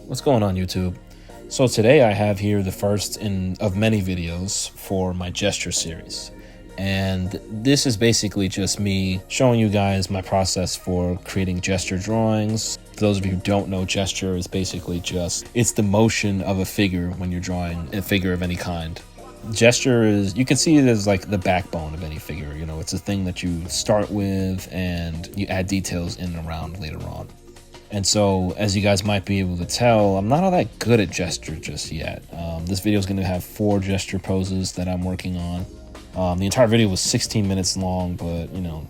What's going on, YouTube? So today I have here the first of many videos for my gesture series. And this is basically just me showing you guys my process for creating gesture drawings. For those of you who don't know, gesture is basically it's the motion of a figure when you're drawing a figure of any kind. Gesture is, you can see it as like the backbone of any figure. You know, it's a thing that you start with and you add details in and around later on. And so, as you guys might be able to tell, I'm not all that good at gesture just yet. This video is going to have 4 gesture poses that I'm working on. The entire video was 16 minutes long, but you know,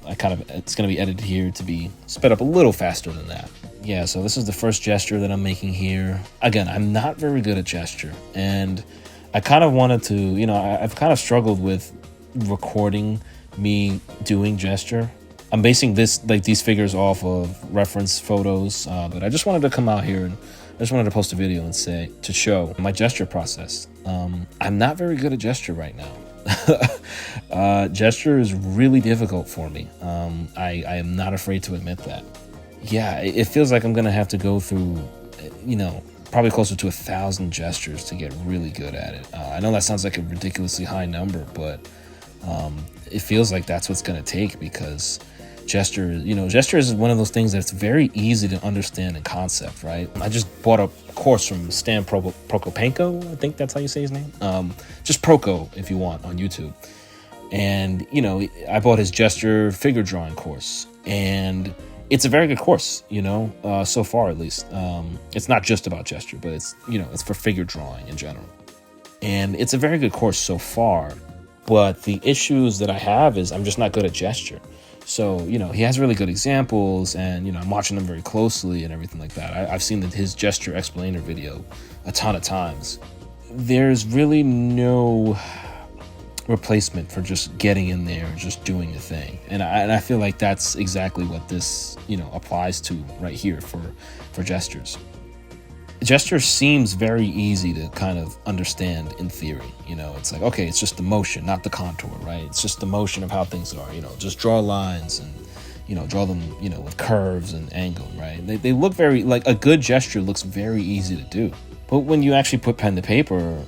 it's going to be edited here to be sped up a little faster than that. Yeah, so this is the first gesture that I'm making here. Again, I'm not very good at gesture, and I kind of wanted to, you know, I've kind of struggled with recording me doing gesture. I'm basing these figures off of reference photos, but I just wanted to come out here and I just wanted to post a video and to show my gesture process. I'm not very good at gesture right now. Gesture is really difficult for me. I am not afraid to admit that. Yeah, it feels like I'm gonna have to go through, you know, probably closer to 1,000 gestures to get really good at it. I know that sounds like a ridiculously high number, but it feels like that's what's gonna take, because gesture is one of those things that's very easy to understand in concept, right? I just bought a course from Stan Prokopenko, I think that's how you say his name. Just Proko if you want, on YouTube. And you know, I bought his gesture figure drawing course, and it's a very good course, you know, so far at least. It's not just about gesture, but it's, you know, it's for figure drawing in general. And it's a very good course so far, but the issues that I have is I'm just not good at gesture. So, you know, he has really good examples, and, you know, I'm watching them very closely and everything like that. I've seen his gesture explainer video a ton of times. There's really no replacement for just getting in there and just doing a thing. And I feel like that's exactly what this, you know, applies to right here for gestures. Gesture seems very easy to kind of understand in theory. You know, it's like, okay, it's just the motion, not the contour, right? It's just the motion of how things are, you know, just draw lines and, you know, draw them, you know, with curves and angle, right? They look very, like, a good gesture looks very easy to do. But when you actually put pen to paper,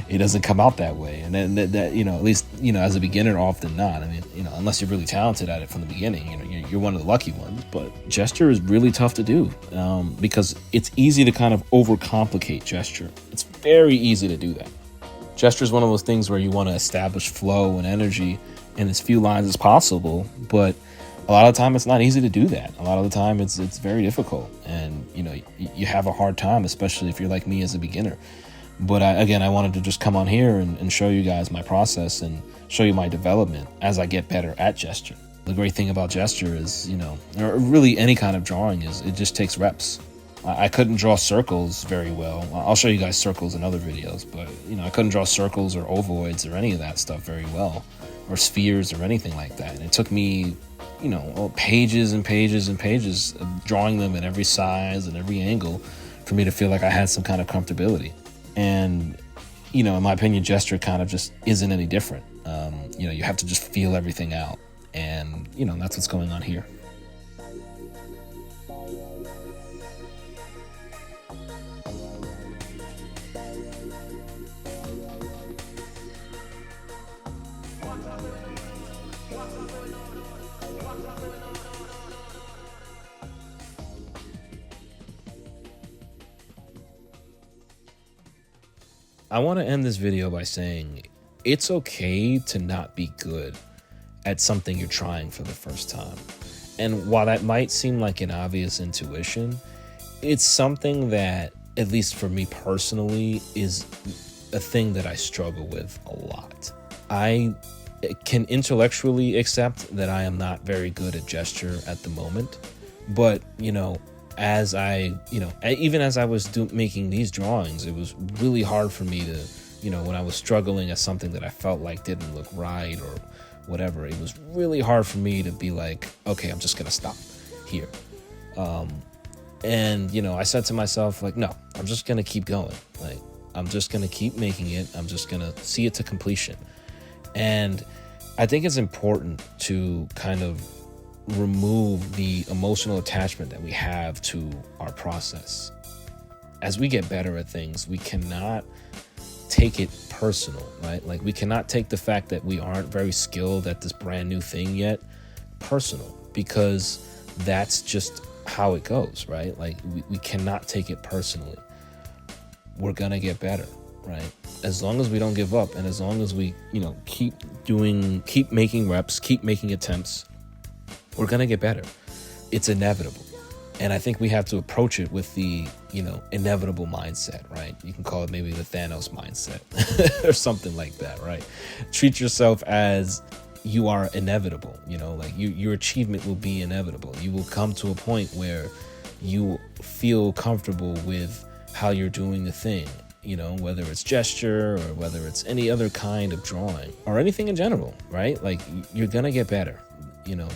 it doesn't come out that way. And then that, you know, at least, you know, as a beginner, often not. I mean, you know, unless you're really talented at it from the beginning, you know, you're one of the lucky ones. But gesture is really tough to do, because it's easy to kind of overcomplicate gesture. It's very easy to do that. Gesture is one of those things where you want to establish flow and energy in as few lines as possible, but a lot of the time it's not easy to do that. A lot of the time it's very difficult, and you know, you have a hard time, especially if you're like me as a beginner. But I wanted to just come on here and show you guys my process and show you my development as I get better at gesture. The great thing about gesture is, you know, or really any kind of drawing, is it just takes reps. I couldn't draw circles very well. I'll show you guys circles in other videos, but you know, I couldn't draw circles or ovoids or any of that stuff very well, or spheres or anything like that. And it took me, you know, pages and pages and pages of drawing them at every size and every angle for me to feel like I had some kind of comfortability. And, you know, in my opinion, gesture kind of just isn't any different. You know, you have to just feel everything out, and, you know, that's what's going on here. I want to end this video by saying it's okay to not be good at something you're trying for the first time. And while that might seem like an obvious intuition, it's something that, at least for me personally, is a thing that I struggle with a lot. I can intellectually accept that I am not very good at gesture at the moment, but, you know, as I, you know, even as I was making these drawings, it was really hard for me to, you know, when I was struggling at something that I felt like didn't look right or whatever, it was really hard for me to be like, okay, I'm just gonna stop here. And, you know, I said to myself, like, no, I'm just gonna keep going. Like, I'm just gonna keep making it. I'm just gonna see it to completion. And I think it's important to kind of remove the emotional attachment that we have to our process. As we get better at things, we cannot take it personal, right? Like, we cannot take the fact that we aren't very skilled at this brand new thing yet personal, because that's just how it goes, right? Like, we cannot take it personally. We're gonna get better, right? As long as we don't give up, and as long as we, keep making reps, keep making attempts, we're gonna get better. It's inevitable. And I think we have to approach it with the, inevitable mindset, right? You can call it maybe the Thanos mindset or something like that, right? Treat yourself as you are inevitable, like your achievement will be inevitable. You will come to a point where you feel comfortable with how you're doing the thing, whether it's gesture or whether it's any other kind of drawing or anything in general, right? Like, you're gonna get better,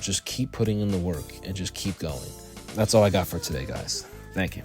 just keep putting in the work and just keep going. That's all I got for today, guys. Thank you.